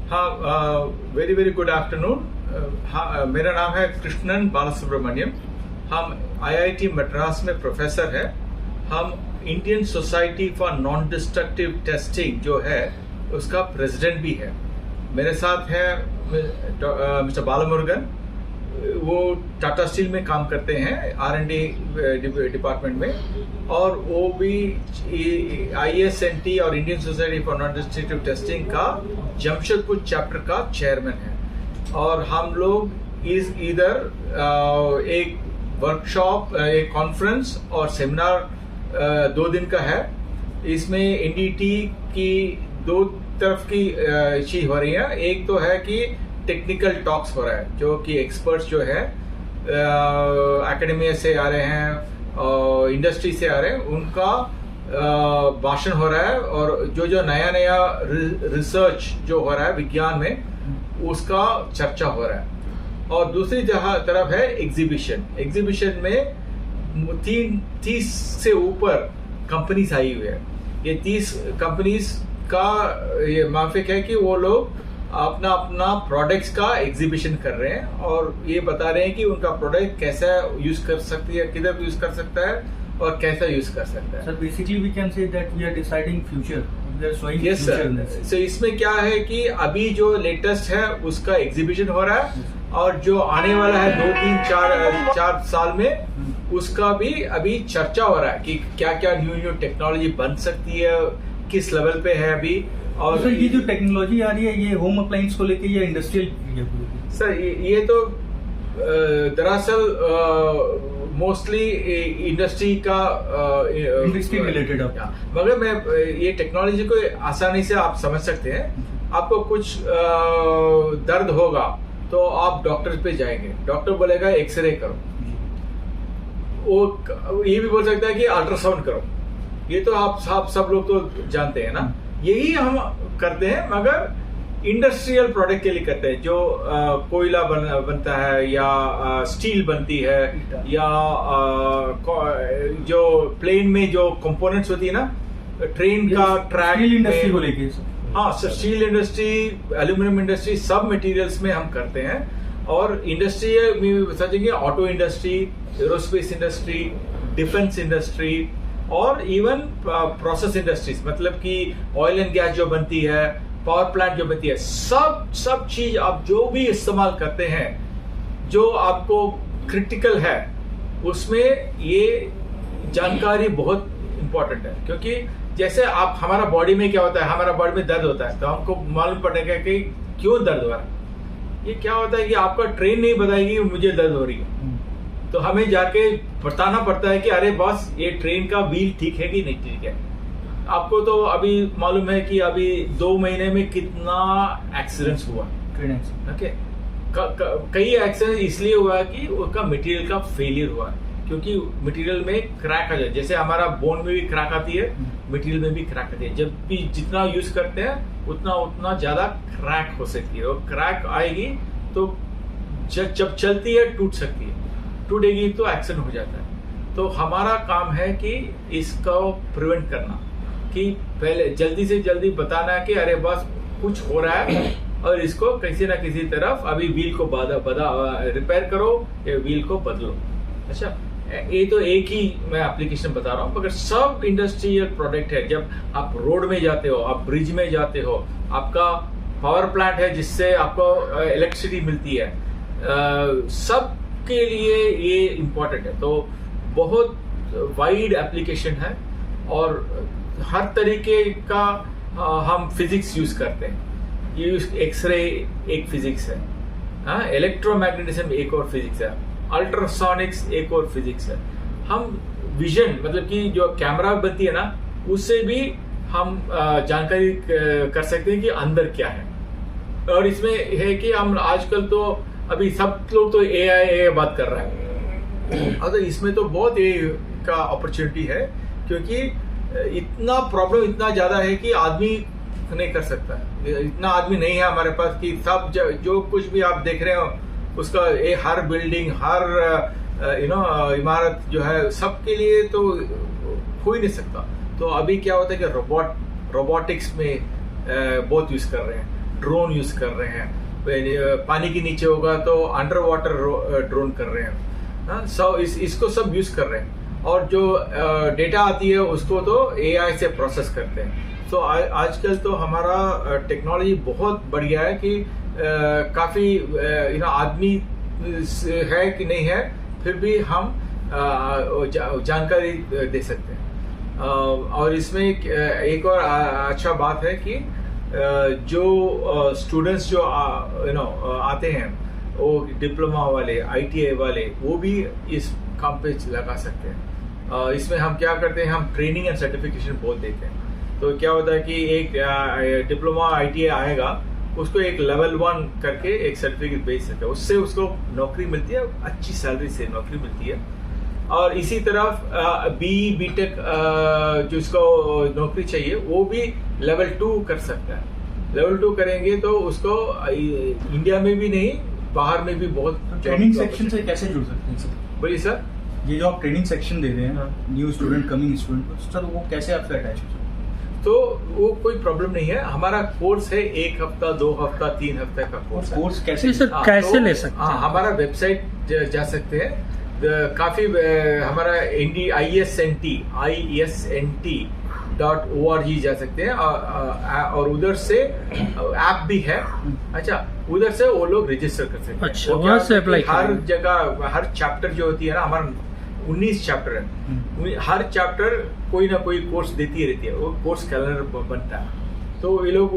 हाँ, very very good afternoon. हाँ, मेरा नाम है कृष्णन बालासुब्रमण्यम। हम आईआईटी मद्रास में प्रोफेसर हैं। हम Indian society for non destructive testing जो है उसका प्रेसिडेंट भी है। मेरे साथ है मिस्टर बालामुरुगन। वो टाटा स्टील में काम करते हैं R&D डिपार्टमेंट में, और वो भी ISNT और Indian society for non destructive testing का जमशेदपुर चैप्टर का चेयरमैन है। और हम लोग इधर एक वर्कशॉप, एक कॉन्फ्रेंस और सेमिनार 2 दिन का है। इसमें NDT की 2 तरफ की चीज हो रही है। एक तो है कि टेक्निकल टॉक्स हो रहा है, जो कि एक्सपर्ट्स जो है एकेडमिया से आ रहे हैं, इंडस्ट्री से आ रहे हैं, उनका भाषण हो रहा है, और जो नया रिसर्च जो हो रहा है विज्ञान में उसका चर्चा हो रहा है। और दूसरी तरफ है एग्जीबिशन में 30 से ऊपर कंपनीज आई हुई है। ये 30 कंपनीज का ये माफिक है कि वो लोग अपना प्रोडक्ट्स का एग्जीबिशन कर रहे हैं और ये बता रहे हैं कि उनका प्रोडक्ट कैसा यूज कर सकती है, किधर यूज कर सकता है और कैसा यूज कर सकता है। Sir, basically we can say that we are deciding future, we are showing yes sir. So इसमें क्या है कि अभी जो लेटेस्ट है उसका एग्जीबिशन हो रहा है, और जो आने वाला है 2, 3, 4 साल में उसका भी अभी चर्चा हो रहा है कि क्या क्या न्यू टेक्नोलॉजी बन सकती है, किस लेवल पे है अभी। और सर, ये जो टेक्नोलॉजी आ रही है ये होम अप्लायंस को लेके या इंडस्ट्रियल? सर ये तो दरअसल मोस्टली इंडस्ट्री का इंडस्ट्री रिलेटेड है, मगर मैं ये टेक्नोलॉजी को आसानी से आप समझ सकते हैं। आपको कुछ दर्द होगा तो आप डॉक्टर पे जाएंगे, डॉक्टर बोलेगा एक्सरे करो, वो ये भी बोल सकता है कि अल्ट्रासाउंड करो। ये तो आप सब लोग तो जानते हैं ना। यही हम करते हैं, मगर इंडस्ट्रियल प्रोडक्ट के लिए करते हैं। जो कोयला बनता है या स्टील बनती है, या जो प्लेन में जो कंपोनेंट्स होती है ना, ट्रेन का ट्रैक इंडस्ट्री को लेके। हाँ sir, steel industry, aluminium industry, सब मटेरियल्स में हम करते हैं। और इंडस्ट्री में समझेंगे auto industry, aerospace industry, defence industry, और इवन प्रोसेस इंडस्ट्रीज, मतलब कि ऑयल एंड गैस जो बनती है, पावर प्लांट जो बनती है, सब चीज आप जो भी इस्तेमाल करते हैं जो आपको क्रिटिकल है, उसमें ये जानकारी बहुत इंपॉर्टेंट है। क्योंकि जैसे आप, हमारा बॉडी में क्या होता है, हमारा बॉडी में दर्द होता है तो हमको मालूम पड़ेगा कि क्यों दर्द हो रहा है। ये क्या होता है कि आपका ट्रेन नहीं बताएगी मुझे दर्द हो रही है, तो हमें जाके बताना पड़ता है कि अरे बॉस, ये ट्रेन का व्हील ठीक है कि नहीं ठीक है। आपको तो अभी मालूम है कि अभी 2 महीने में कितना एक्सीडेंट्स हुआ, ट्रेन एक्सीडेंट। ओके, कई एक्सीडेंट इसलिए हुआ कि उसका मटेरियल का फेलियर हुआ, क्योंकि मटेरियल में क्रैक आ जाए। जैसे हमारा बोन में भी क्रैक आती है, मटेरियल में भी क्रैक आती है। जब भी जितना यूज करते हैं उतना ज्यादा क्रैक हो सकती है, और क्रैक आएगी तो जब चलती है टूट सकती है, टूटेगी तो एक्सीडेंट हो जाता है। तो हमारा काम है कि इसको प्रिवेंट करना, कि पहले जल्दी से जल्दी बताना कि अरे बस कुछ हो रहा है और इसको किसी ना किसी तरफ अभी व्हील को रिपेयर करो या व्हील को बदलो। अच्छा, ये तो एक ही मैं एप्लीकेशन बता रहा हूँ, मगर सब इंडस्ट्रियल प्रोडक्ट है। जब आप रोड में जाते हो, आप ब्रिज में जाते हो, आपका पावर प्लांट है जिससे आपको इलेक्ट्रिसिटी मिलती है, सब के लिए ये इम्पोर्टेंट है। तो बहुत वाइड एप्लीकेशन है, और हर तरीके का हम फिजिक्स यूज करते हैं। ये एक्सरे एक फिजिक्स है, इलेक्ट्रोमैग्नेटिज्म एक और फिजिक्स है, अल्ट्रासोनिक्स एक और फिजिक्स है। हम विजन, मतलब कि जो कैमरा बनती है ना, उससे भी हम जानकारी कर सकते हैं कि अंदर क्या है। और इसमें है कि हम आजकल तो अभी सब लोग तो AI बात कर रहा है, अगर इसमें तो बहुत AI का अपॉर्चुनिटी है, क्योंकि इतना प्रॉब्लम इतना ज्यादा है कि आदमी नहीं कर सकता है। इतना आदमी नहीं है हमारे पास कि सब जो कुछ भी आप देख रहे हो उसका हर बिल्डिंग, हर इमारत जो है, सबके लिए तो हो ही नहीं सकता। तो अभी क्या होता है कि रोबोटिक्स में बहुत यूज कर रहे हैं। ड्रोन यूज कर रहे हैं, पानी के नीचे होगा तो अंडर वाटर ड्रोन कर रहे हैं, सब इसको सब यूज कर रहे हैं। और जो डेटा आती है उसको तो AI से प्रोसेस करते हैं। तो आजकल तो हमारा टेक्नोलॉजी बहुत बढ़िया है कि काफी आदमी है कि नहीं है, फिर भी हम जानकारी दे सकते हैं। और इसमें एक और अच्छा बात है कि जो स्टूडेंट्स जो आते हैं, वो डिप्लोमा वाले, ITI वाले, वो भी इस काम पे लगा सकते हैं। इसमें हम क्या करते हैं, हम ट्रेनिंग एंड सर्टिफिकेशन बहुत देते हैं। तो क्या होता है कि एक डिप्लोमा ITI आएगा, उसको एक लेवल 1 करके एक सर्टिफिकेट भेज सकते हैं, उससे उसको नौकरी मिलती है, अच्छी सैलरी से नौकरी मिलती है। और इसी तरफ BTech जो इसको नौकरी चाहिए, वो भी लेवल 2 कर सकता है। लेवल 2 करेंगे तो उसको इंडिया में भी नहीं, बाहर में भी बहुत। ट्रेनिंग सेक्शन से कैसे जुड़ सकते हैं सर? बोलिए सर। ये जो आप ट्रेनिंग सेक्शन दे रहे हैं न्यू स्टूडेंट, कमिंग स्टूडेंट को, सर वो कैसे आपसे अटैच हो सकते हैं? तो वो कोई प्रॉब्लम नहीं है। हमारा कोर्स है 1 हफ्ता, 2 हफ्ता, 3 हफ्ते का कोर्स कैसे सर कैसे ले सकते हैं? हमारा वेबसाइट जा सकते हैं, काफी हमारा isnt.org जा सकते हैं, और उधर से ऐप भी है। अच्छा, उधर से वो लोग रजिस्टर कर सकते हैं। अच्छा, वहाँ से अप्लाई हर जगह, हर चैप्टर जो होती है ना, हमारा 19 चैप्टर है, हर चैप्टर कोई ना कोई कोर्स देती रहती है, वो कोर्स कैलेंडर बनता है। तो ये लोग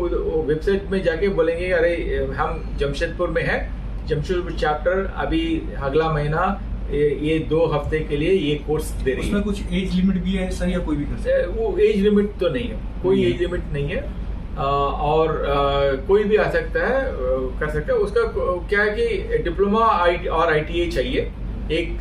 वेबसाइट में जाके बोलेंगे, अरे हम जमशेदपुर में है, जमशेदपुर चैप्टर अभी अगला महीना ये 2 हफ्ते के लिए ये कोर्स दे रही है। उसमें कुछ एज लिमिट भी है सर, या कोई भी कर सकता है? वो एज लिमिट तो नहीं है, कोई एज लिमिट नहीं है, और कोई भी आ सकता है, कर सकता है। उसका क्या है कि डिप्लोमा और ITI चाहिए एक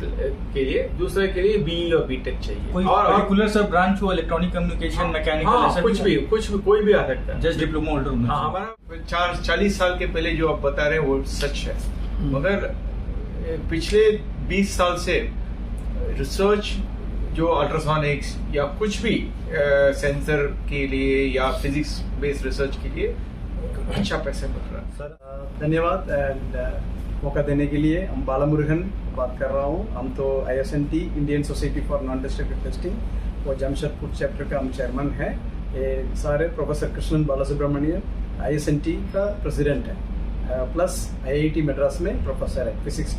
के लिए, दूसरे के लिए BE और BTech चाहिए। कोई और पर्टिकुलर सब ब्रांच हो, इलेक्ट्रॉनिक कम्युनिकेशन, मैकेनिकल, हाँ, कुछ भी कोई भी आ सकता है, जस्ट डिप्लोमा होल्डर होना चाहिए। हमारा 40 साल के पहले जो आप बता रहे हैं वो सच है, मगर पिछले 20 साल से रिसर्च जो अल्ट्रासोनिक्स या कुछ भी सेंसर के लिए या फिजिक्स बेस्ड रिसर्च के लिए अच्छा पैसा मिल रहा है। सर धन्यवाद एंड मौका देने के लिए। हम बालामुरुगन बात कर रहा हूँ। हम तो ISNT, Indian society for non destructive testing, और जमशेदपुर चैप्टर का हम चेयरमैन है। ये सारे प्रोफेसर कृष्णन बालासुब्रमण्यम ISNT का प्रेसिडेंट है, प्लस IIT मद्रास में प्रोफेसर है, फिजिक्स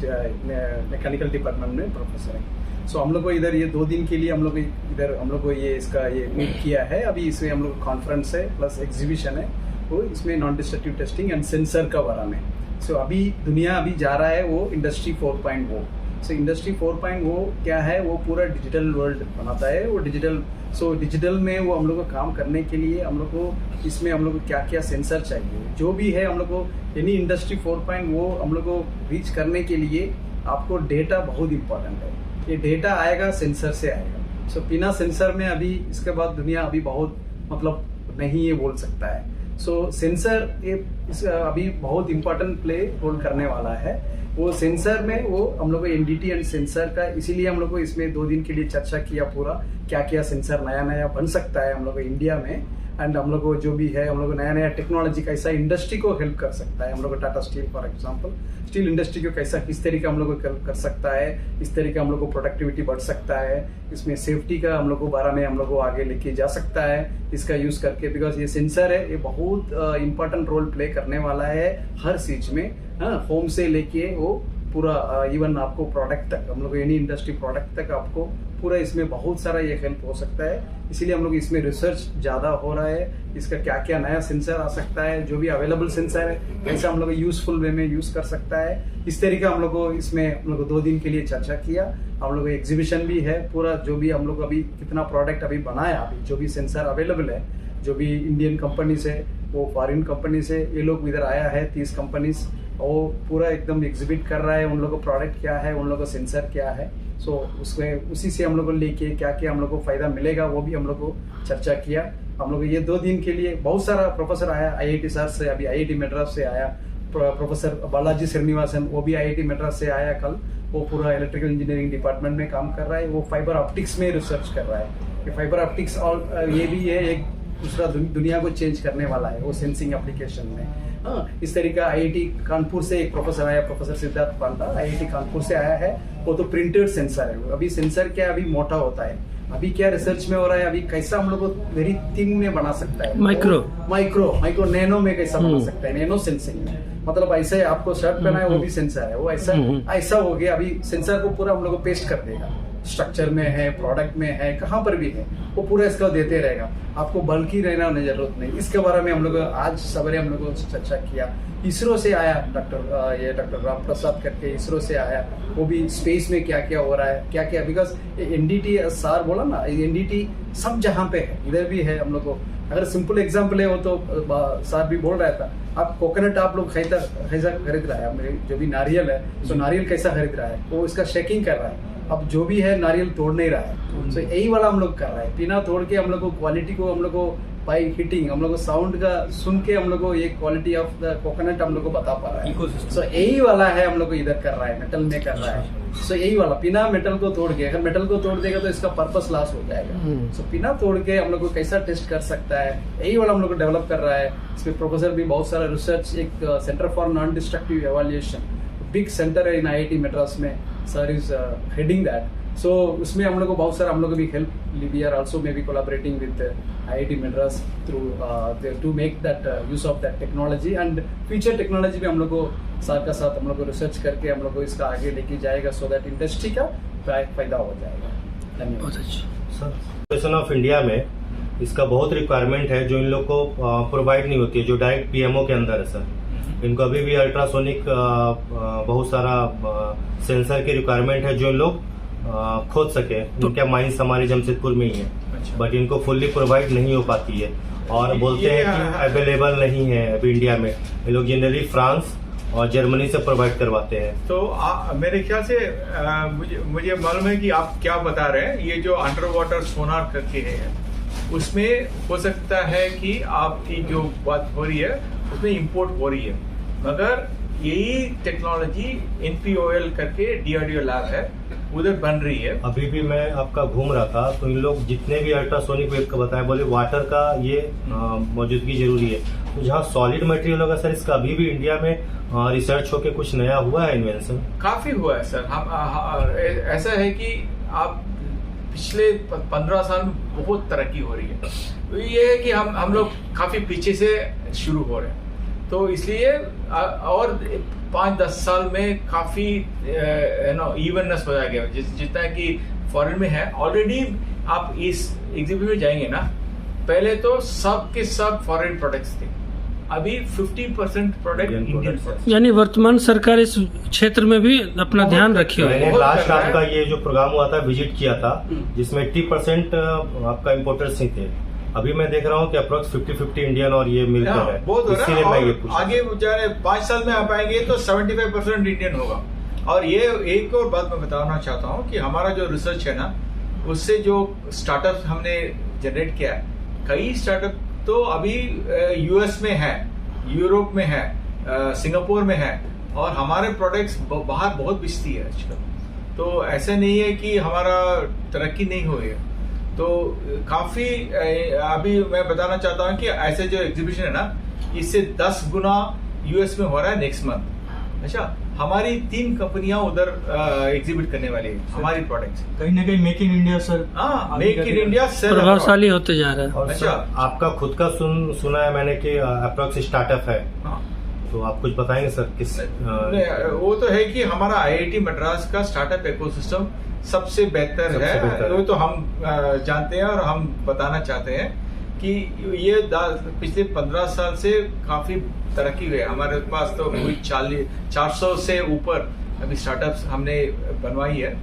मैकेनिकल डिपार्टमेंट में प्रोफेसर है। सो हम लोग को इधर ये 2 दिन के लिए हम लोग को ये इसका मीट किया है। अभी इसमें हम लोग कॉन्फ्रेंस है प्लस एग्जीबिशन है, वो इसमें non destructive testing and sensor का बारे में। सो अभी दुनिया अभी जा रहा है वो इंडस्ट्री 4.0। सो इंडस्ट्री 4.0 क्या है, वो पूरा डिजिटल वर्ल्ड बनाता है, वो डिजिटल में वो हम लोग को काम करने के लिए हम लोग को इसमें हम लोग को क्या क्या सेंसर चाहिए, जो भी है हम लोग को यानी इंडस्ट्री 4.0 हम लोग को रीच करने के लिए आपको डेटा बहुत इंपॉर्टेंट है। ये डेटा आएगा सेंसर से आएगा। सो बिना सेंसर में अभी इसके बाद दुनिया अभी बहुत मतलब नहीं ये बोल सकता है। सो सेंसर अभी बहुत इंपॉर्टेंट प्ले रोल करने वाला है। वो सेंसर में वो हम लोग को NDT एंड सेंसर का, इसीलिए हम लोग को इसमें 2 दिन के लिए चर्चा किया पूरा क्या क्या सेंसर नया बन सकता है हम लोग को इंडिया में, एंड हम लोग को जो भी है हम लोग को नया टेक्नोलॉजी कैसा इंडस्ट्री को हेल्प कर सकता है। हम लोग को Tata steel for example, steel industry को कैसा किस तरीके हम लोग को हेल्प कर सकता है, इस तरीके हम लोग को प्रोडक्टिविटी बढ़ सकता है, इसमें सेफ्टी का हम लोग को बारे में हम लोग को आगे लेके जा सकता है इसका यूज करके। बिकॉज ये सेंसर है, ये बहुत इंपॉर्टेंट रोल प्ले करने वाला है हर चीज में, होम से लेके वो पूरा इवन आपको प्रोडक्ट तक, हम लोग एनी इंडस्ट्री प्रोडक्ट तक आपको पूरा इसमें बहुत सारा ये हेल्प हो सकता है। इसीलिए हम लोग इसमें रिसर्च ज्यादा हो रहा है, इसका क्या क्या नया सेंसर आ सकता है, जो भी अवेलेबल सेंसर है कैसे हम लोग यूजफुल वे में यूज कर सकता है, इस तरीके हम लोग को इसमें हम लोग 2 दिन के लिए चर्चा किया। हम लोग एग्जीबिशन भी है पूरा, जो भी हम लोग अभी कितना प्रोडक्ट अभी बनाया, अभी जो भी सेंसर अवेलेबल है, जो भी इंडियन कंपनी से वो फॉरेन कंपनी से ये लोग इधर आया है 30 कंपनीज, वो पूरा एकदम एग्जिबिट कर रहा है उन लोगों को प्रोडक्ट क्या है, उन लोगों को सेंसर क्या है। सो उसमें उसी से हम लोग को लेके क्या क्या हम लोग को फायदा मिलेगा वो भी हम लोग को चर्चा किया। हम लोग ये 2 दिन के लिए बहुत सारा प्रोफेसर आया IIT सर से, अभी IIT मद्रास से आया प्रोफेसर बालाजी श्रीनिवासन, वो भी IIT मद्रास से आया कल। वो पूरा इलेक्ट्रिकल इंजीनियरिंग डिपार्टमेंट में काम कर रहा है, वो फाइबर ऑप्टिक्स में रिसर्च कर रहा है कि फाइबर ऑप्टिक्स और ये भी है एक दूसरा दुनिया को चेंज करने वाला है वो सेंसिंग एप्लीकेशन में। हाँ, इस तरीका आईआईटी कानपुर से एक प्रोफेसर आया, प्रोफेसर सिद्धार्थ पांडा, आईआईटी कानपुर से आया है। वो तो प्रिंटेड सेंसर है। अभी सेंसर क्या अभी मोटा होता है, अभी क्या रिसर्च में हो रहा है, अभी कैसा हम लोग वेरी थिन में बना सकता है, माइक्रो नैनो में कैसा बना सकता है, नैनो सेंसिंग में। मतलब ऐसे आपको शर्ट पहना है वो भी सेंसर है, वो ऐसा हो गया। अभी सेंसर को पूरा हम लोग को पेस्ट कर देगा, स्ट्रक्चर में है, प्रोडक्ट में है, कहाँ पर भी है वो पूरा इसका देते रहेगा। आपको बल्कि रहना जरूरत नहीं। इसके बारे में हम लोग आज सवेरे हम लोग चर्चा किया। इसरो से आया डॉक्टर राम प्रसाद करके इसरो से आया, वो भी स्पेस में क्या क्या हो रहा है, क्या क्या, बिकॉज एनडीटी सर बोला ना, एनडीटी सब जहाँ पे है, इधर भी है हम लोग को। अगर सिंपल एग्जांपल है वो तो सर भी बोल रहा था, आप कोकोनट आप लोग कैसा खरीद रहा है, मेरे जो भी नारियल है तो नारियल कैसा खरीद रहा है, वो इसका शेकिंग कर रहा है। अब जो भी है नारियल तोड़ नहीं रहा है, तो यही वाला हम लोग कर रहा है। बिना तोड़ के हम लोग को क्वालिटी को, हम लोग को बाई हिटिंग, हम लोग को साउंड का सुन के हम लोग को ये क्वालिटी ऑफ द कोकोनट हम लोग को बता पा रहा है। सो यही वाला है हम लोग को इधर कर रहा है, मेटल में कर रहा है। सो यही वाला बिना मेटल को तोड़ के, अगर मेटल को तोड़ देगा तो इसका पर्पस लॉस हो जाएगा। सो बिना तोड़ के हम लोग को कैसा टेस्ट कर सकता है, यही वाला हम लोग को डेवलप कर रहा है। इसमें प्रोफेसर भी बहुत सारा रिसर्च, एक centre for non destructive evolution, big centre है इन आईआईटी मद्रास में, सर इज हेडिंग दैट। सो उसमें हम लोग को बहुत सारा हम लोग को भी help, we are also may be collaborating with IIT Madras through to make that use of that technology and future technology भी हम लोग को साथ का साथ हम लोग को रिसर्च करके हम लोग को इसका आगे लेके जाएगा, सो दैट इंडस्ट्री का फायदा हो जाएगा। धन्यवाद सर। एजुकेशन ऑफ इंडिया में इसका बहुत रिक्वायरमेंट है जो इन लोग को प्रोवाइड नहीं होती है, जो डायरेक्ट पीएमओ के अंदर है सर। इनको अभी भी अल्ट्रासोनिक बहुत सारा सेंसर की रिक्वायरमेंट है जो इन लोग खोद सके। इनके माइंस हमारे जमशेदपुर में ही है, बट इनको फुल्ली प्रोवाइड नहीं हो पाती है और बोलते हैं कि अवेलेबल नहीं है अभी इंडिया में। ये लोग जनरली फ्रांस और जर्मनी से प्रोवाइड करवाते हैं। तो मेरे ख्याल से मुझे मालूम है कि आप क्या बता रहे हैं। ये जो अंडर वाटर सोनार करके है, उसमें हो सकता है कि आपकी जो बात हो रही है उसमें इंपोर्ट हो रही है, मगर यही टेक्नोलॉजी NPOL करके DRDO लैब है, उधर बन रही है। अभी भी मैं आपका घूम रहा था तो इन लोग जितने भी अल्ट्रासोनिक वेव का बताया, बोले वाटर का ये मौजूदगी जरूरी है। तो जहाँ सॉलिड मटेरियल होगा सर, इसका अभी भी इंडिया में रिसर्च होके कुछ नया हुआ है, इन्वेंशन काफी हुआ है सर। हम ऐसा है कि आप पिछले 15 साल में बहुत तरक्की हो रही है। तो ये है कि हम लोग काफी पीछे से शुरू हो रहे हैं, तो इसलिए और 5-10 साल में काफी इवननेस हो जाएगा, जितना कि फॉरेन में है। ऑलरेडी आप इस एग्जीबिशन में जाएंगे ना, पहले तो सब के सब फॉरेन प्रोडक्ट्स थे, अभी 50% प्रोडक्ट इंडियन प्रोडक्ट। यानी वर्तमान सरकार इस क्षेत्र में भी अपना ध्यान रखी हुई है। मैंने लास्ट आपका ये जो प्रोग्राम हुआ था विजिट किया था, जिसमें 80% आपका इम्पोर्टर्स ही थे। अभी मैं देख रहा हूँ कि अप्रोक्स 50-50 इंडियन और ये मिलकर है, बहुत हो रहा इसीलिए मैं ये पूछा। आगे 5 साल में आप आएंगे तो 75% इंडियन होगा। और ये एक और बात मैं बताना चाहता हूँ कि हमारा जो रिसर्च है ना, उससे जो स्टार्टअप हमने जनरेट किया है, कई स्टार्टअप तो अभी US में है, यूरोप में है, सिंगापुर में है, और हमारे प्रोडक्ट्स बाहर बहुत बिकती है आजकल। तो ऐसा नहीं है कि हमारा तरक्की नहीं हुई है। तो काफी अभी मैं बताना चाहता हूँ कि ऐसे जो एग्जीबिशन है ना, इससे 10 गुना US में हो रहा है नेक्स्ट मंथ। अच्छा, हमारी 3 कंपनियां उधर एग्जिबिट करने वाली है हमारी प्रोडक्ट्स। कहीं ना कहीं मेक इन इंडिया सर, हाँ, मेक इन इंडिया प्रभावशाली होते जा रहा है। और अच्छा, आपका खुद का सुना है मैंने कि अप्रोक्स स्टार्टअप है। हाँ, तो आप कुछ बताएंगे सर किस? वो तो है कि हमारा IIT मद्रास का स्टार्टअप इकोसिस्टम सबसे बेहतर है, वो तो हम जानते हैं और हम बताना चाहते हैं कि ये पिछले 15 साल से काफी तरक्की हुई है। हमारे पास तो कोई 400 से ऊपर अभी स्टार्टअप्स हमने बनवाई है।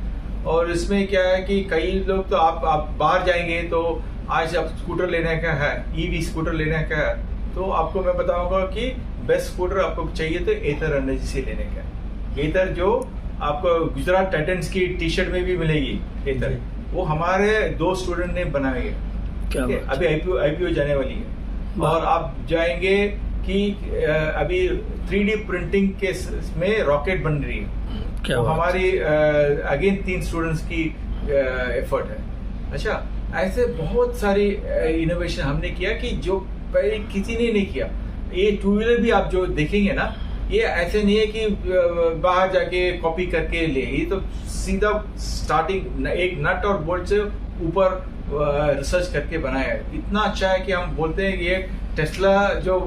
और इसमें क्या है कि कई लोग तो आप बाहर जाएंगे तो आज आप स्कूटर लेने का है, EV स्कूटर लेने का है, तो आपको मैं बताऊंगा कि बेस्ट स्कूटर आपको चाहिए तो एथर एनर्जी से लेने का है। एथर जो आपको गुजरात टाइटंस की टी-शर्ट में भी मिलेगी एथर, वो हमारे 2 स्टूडेंट ने बनाई है। अभी IPO जाने वाली है। और आप जाएंगे कि अभी 3D प्रिंटिंग के में रॉकेट बन रही है, वो हमारी अगेन 3 स्टूडेंट्स की एफर्ट है। अच्छा, ऐसे बहुत सारी इनोवेशन हमने किया कि जो पहले किसी ने नहीं किया। ये टू व्हीलर भी आप जो देखेंगे ना, ये ऐसे नहीं है कि बाहर जाके कॉपी करके ले, ये तो सीधा स्टार्टिंग एक नट और बोल्ट से ऊपर रिसर्च करके बनाया है। इतना अच्छा है कि हम बोलते हैं ये टेस्ला जो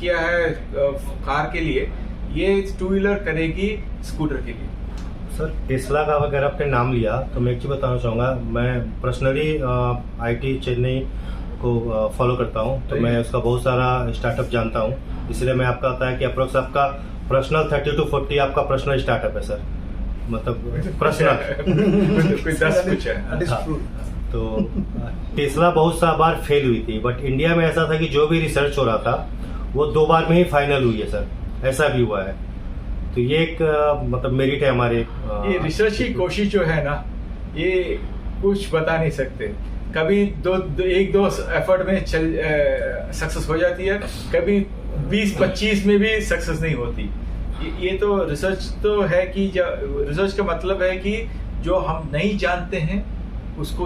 किया है कार के लिए, ये टू व्हीलर करेगी स्कूटर के लिए। सर टेस्ला का अगर आपने नाम लिया तो मैं एक चीज़ बताना चाहूँगा, मैं पर्सनली आईटी चेन्नई को फॉलो करता हूँ, तो मैं उसका बहुत सारा स्टार्टअप जानता हूँ, इसलिए मैं आपका आता है कि अप्रोक्स आपका पर्सनल 30 to 40 आपका पर्सनल स्टार्टअप है सर, मतलब पर्सनल कोई 10 कुछ है। That is true. तो टेस्ला बहुत सा बार फेल हुई थी, बट इंडिया में ऐसा था कि जो भी रिसर्च हो रहा था वो 2 बार में ही फाइनल हुई है सर, ऐसा भी हुआ है। तो ये एक मतलब मेरिट है हमारे। ये रिसर्च की कोशिश जो है ना, ये कुछ बता नहीं सकते। कभी एक दो एफर्ट में सक्सेस हो जाती है, कभी 20-25 में भी सक्सेस नहीं होती। ये तो रिसर्च तो है कि रिसर्च का मतलब है कि जो हम नहीं जानते हैं उसको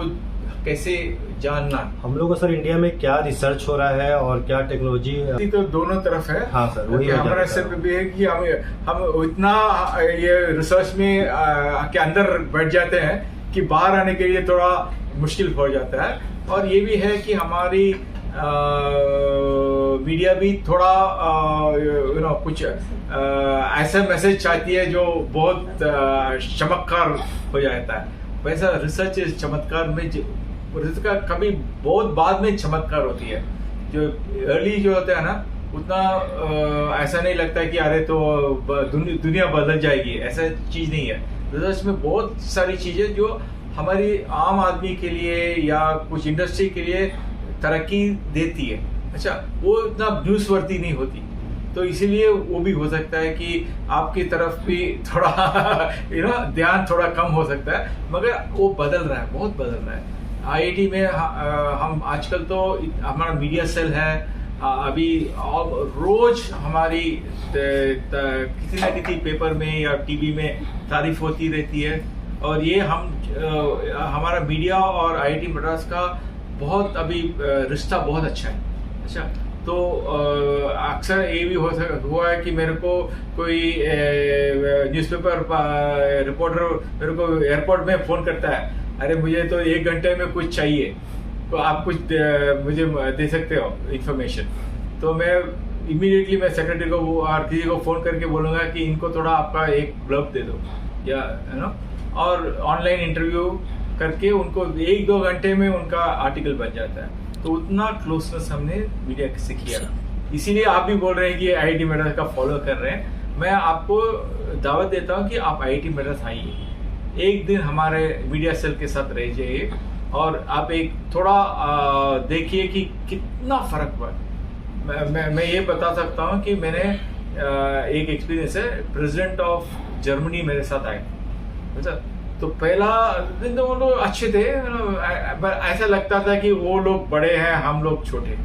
कैसे जानना। हम लोग को सर इंडिया में क्या रिसर्च हो रहा है और क्या टेक्नोलॉजी, तो दोनों तरफ है। हाँ सर, वही हमारा सिर्फ भी है कि हम इतना ये रिसर्च में के अंदर बैठ जाते हैं कि बाहर आने के लिए थोड़ा मुश्किल हो जाता है। और ये भी है कि हमारी मीडिया भी थोड़ा कुछ ऐसा मैसेज चाहती है जो बहुत चमत्कार हो जाता है। वैसा रिसर्च चमत्कार में रिसर्च का कभी बहुत बाद में चमत्कार होती है। जो अर्ली जो होता है ना, उतना ऐसा नहीं लगता है कि अरे तो दुनिया बदल जाएगी, ऐसा चीज नहीं है। रिसर्च में बहुत सारी चीजें जो हमारी आम आदमी के लिए या कुछ इंडस्ट्री के लिए तरक्की देती है, अच्छा वो इतना न्यूज़ वर्दी नहीं होती। तो इसीलिए वो भी हो सकता है कि आपकी तरफ भी थोड़ा ध्यान थोड़ा कम हो सकता है, मगर वो बदल रहा है, बहुत बदल रहा है। आईआईटी में हम आजकल तो हमारा मीडिया सेल है, अभी रोज हमारी किसी न किसी पेपर में या टीवी में तारीफ होती रहती है। और ये हमारा मीडिया और आईआईटी मद्रास का बहुत अभी रिश्ता बहुत अच्छा है। अच्छा, तो अक्सर ये भी हुआ है कि मेरे को कोई न्यूज़पेपर रिपोर्टर मेरे को एयरपोर्ट में फ़ोन करता है, अरे मुझे तो 1 घंटे में कुछ चाहिए, तो आप कुछ मुझे दे सकते हो इन्फॉर्मेशन। तो मैं इमीडिएटली मैं सेक्रेटरी को और किसी को फ़ोन करके बोलूँगा कि इनको थोड़ा आपका एक ब्लर्ब दे दो, या और ऑनलाइन इंटरव्यू करके उनको 1-2 घंटे में उनका आर्टिकल बन जाता है। तो उतना क्लोजनेस हमने मीडिया से किया, इसीलिए आप भी बोल रहे हैं कि आईआईटी मद्रास का फॉलो कर रहे हैं। मैं आपको दावत देता हूं कि आप आईआईटी मद्रास आइए, एक दिन हमारे मीडिया सेल के साथ रह जाइए और आप एक थोड़ा देखिए कि कितना फर्क हुआ। मैं ये बता सकता हूं कि मैंने एक एक्सपीरियंस है, प्रेसिडेंट ऑफ जर्मनी मेरे साथ आए, अच्छा तो पहला दिन तो वो लोग अच्छे थे, ऐसा लगता था कि वो लोग बड़े हैं, हम लोग छोटे।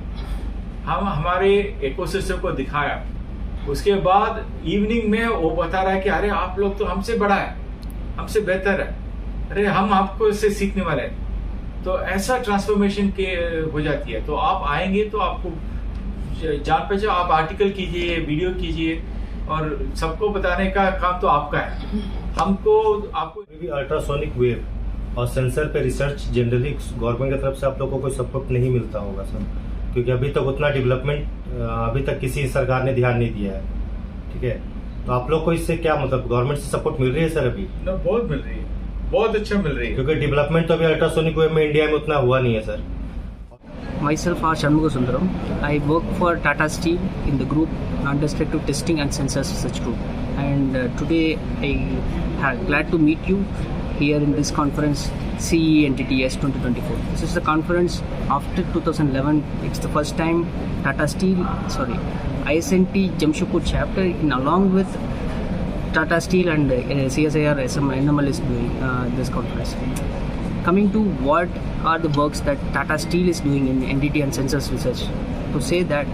हम हमारे इकोसिस्टम को दिखाया, उसके बाद इवनिंग में वो बता रहा है कि अरे आप लोग तो हमसे बड़ा है, हमसे बेहतर है, अरे हम आपको इससे सीखने वाले हैं। तो ऐसा ट्रांसफॉर्मेशन के हो जाती है। तो आप आएंगे तो आपको जान पहचान, आप आर्टिकल कीजिए, वीडियो कीजिए, और सबको बताने का काम तो आपका है। हमको आपको भी अल्ट्रासोनिक वेव और सेंसर पे रिसर्च जनरली गवर्नमेंट की तरफ से आप लोग को कोई सपोर्ट नहीं मिलता होगा सर, क्योंकि अभी तक उतना डेवलपमेंट अभी तक किसी सरकार ने ध्यान नहीं दिया है, ठीक है। तो आप लोग को इससे क्या मतलब गवर्नमेंट से सपोर्ट मिल रही है सर? अभी बहुत मिल रही है, बहुत अच्छा मिल रही है, क्योंकि डेवलपमेंट तो अभी अल्ट्रासोनिक वेव में इंडिया में उतना हुआ नहीं है sir. Myself R. Shanmugasundaram. I work for Tata Steel in the group Non-Destructive Testing and Sensors Research Group. And today I am glad to meet you here in this conference, CENTTS 2024. This is the conference after 2011. It's the first time ISNT Jamshedpur chapter, along with Tata Steel and CSIR NML is doing this conference. Coming to what are the works that Tata Steel is doing in NDT and sensors research, to say that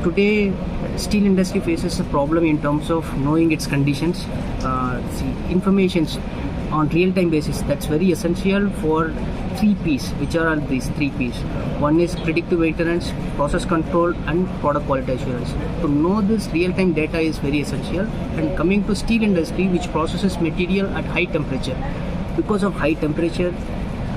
today steel industry faces a problem in terms of knowing its conditions. Informations on real-time basis. That's very essential for 3 P's, which are these 3 P's. One is predictive maintenance, process control, and product quality assurance. To know this real-time data is very essential. And coming to steel industry, which processes material at high temperature. Because of high temperature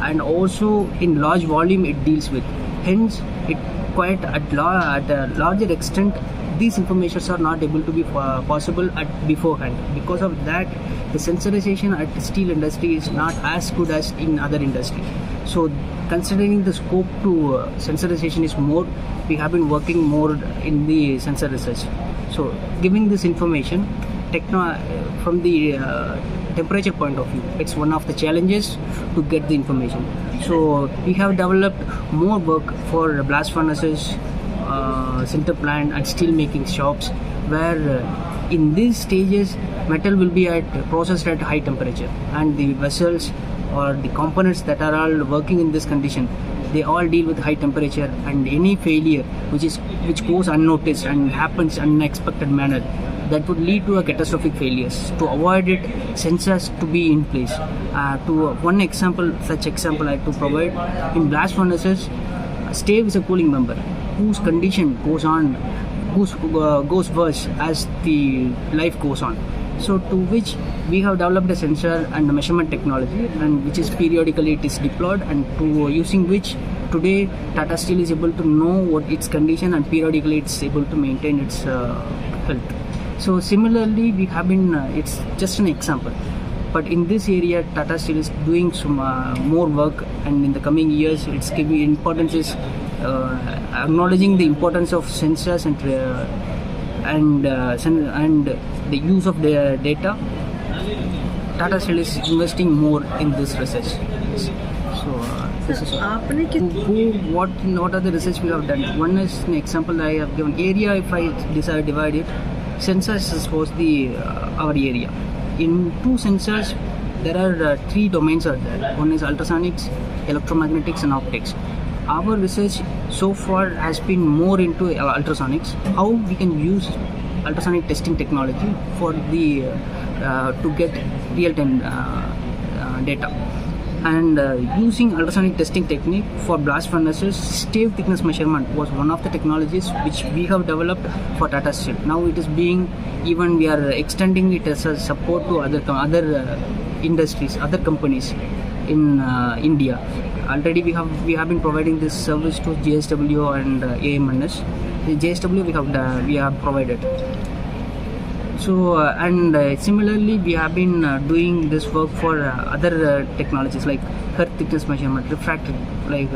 and also in large volume it deals with. Hence, it quite at a larger extent, these informations are not able to be possible at beforehand. Because of that, the sensorization at the steel industry is not as good as in other industry. So considering the scope to sensorization is more, we have been working more in the sensor research. So giving this information from the temperature point of view, it's one of the challenges to get the information. So we have developed more work for blast furnaces, sinter plant and steel making shops, where in these stages metal will be processed at high temperature, and the vessels or the components that are all working in this condition, they all deal with high temperature, and any failure which goes unnoticed and happens unexpected manner, that would lead to a catastrophic failures. To avoid it, sensors to be in place. Such example I have to provide. In blast furnaces, stave is a cooling member whose condition goes worse as the life goes on. So to which we have developed a sensor and a measurement technology, and which is periodically it is deployed, and to using which today Tata Steel is able to know what its condition, and periodically it's able to maintain its health. So similarly, we have been, it's just an example, but in this area Tata Steel is doing some more work, and in the coming years it's giving importance is acknowledging the importance of sensors and the use of the data. Tata Steel is investing more in this research. So this is what are the research we have done. One is an example I have given. Area, if I divide it, sensors was our area. In 2 sensors, there are 3 domains are there. One is ultrasonics, electromagnetics, and optics. Our research so far has been more into ultrasonics. How we can use ultrasonic testing technology for the to get real-time data. And using ultrasonic testing technique for blast furnaces, stave thickness measurement was one of the technologies which we have developed for Tata Steel. Now it is being, even we are extending it as a support to other industries, other companies in India. Already we have been providing this service to JSW and AMNS. The JSW we have provided. So similarly we have been doing this work for other technologies like earth thickness measurement, refractory, like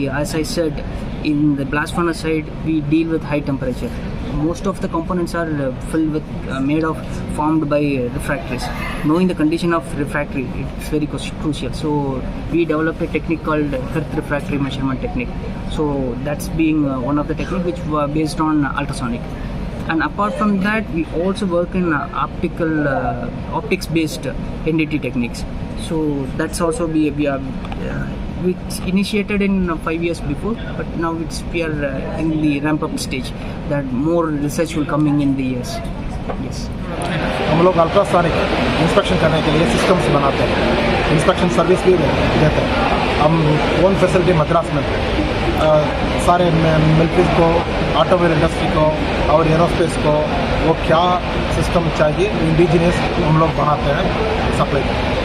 as I said, in the blast furnace side we deal with high temperature. Most of the components are formed by refractories. Knowing the condition of refractory, it's very crucial. So we developed a technique called earth refractory measurement technique. So that's being one of the techniques which were based on ultrasonic. And apart from that, we also work in optics based NDT techniques. So that's also we are which initiated in 5 years before, but now we are in the ramp up stage, that more research will coming in the years. Yes. हम लोग ultrasonic inspection करने के लिए systems बनाते हैं, inspection service भी देते हैं। हम वन फैसिलिटी मद्रास में सारे मिलिट्रीज को, ऑटोमोबाइल इंडस्ट्री को और एरोस्पेस को वो क्या सिस्टम चाहिए इंडिजिनियस हम लोग बनाते हैं, सप्लाई करते हैं।